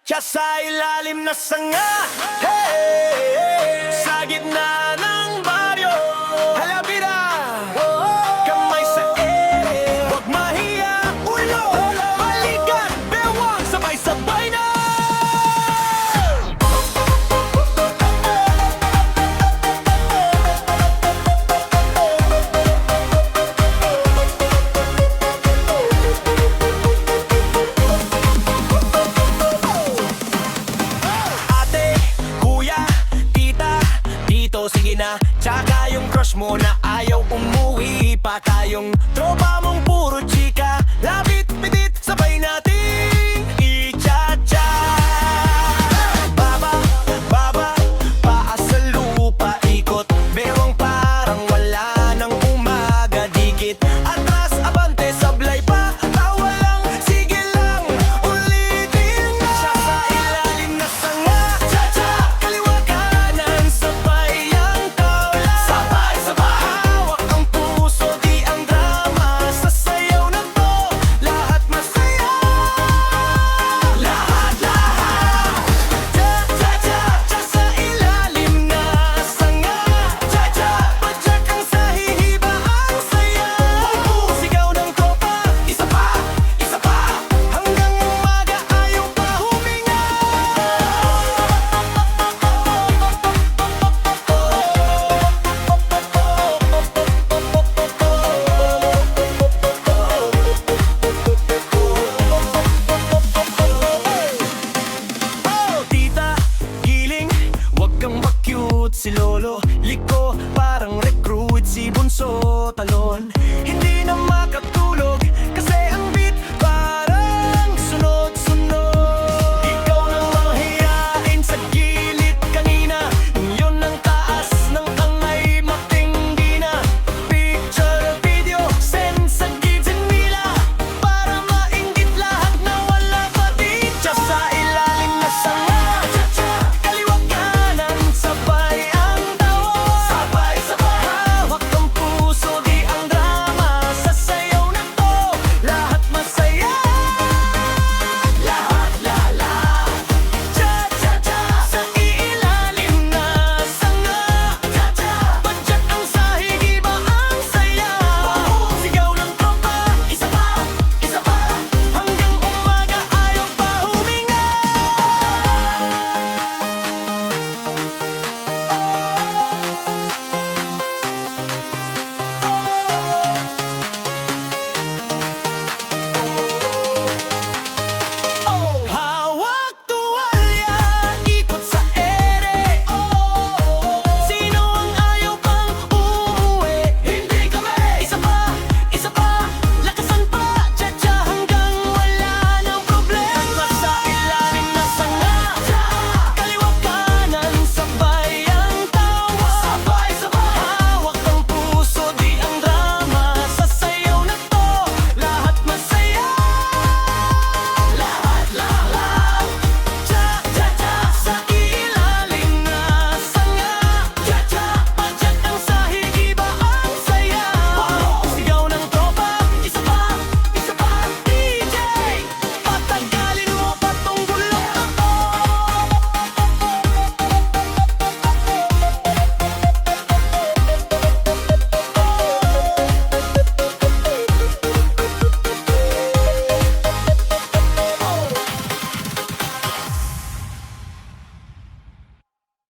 Tsa sa ilalim na sanga, hey, sa gitna ng baryo. Halabida, kamay sa ere, huwag mahiya, ulo, balikan, bewang, sabay-sabay na. Sige na, tsaka yung crush mo na ayaw umuwi pa. Tayong tropa mong puro chika, labit, pitit, sabay nating i-cha-cha. Baba, baba, paa sa lupa, ikot, bewang parang wala nang umaga. Dikit, atras, abante, sablay pa, tawa lang, sige lang, ulitin na. Siya sa ilalim na sanga, cha-cha, kaliwa kanan, sabay. Si Lolo, liko, parang recruit. Si Bunso, talon, hindi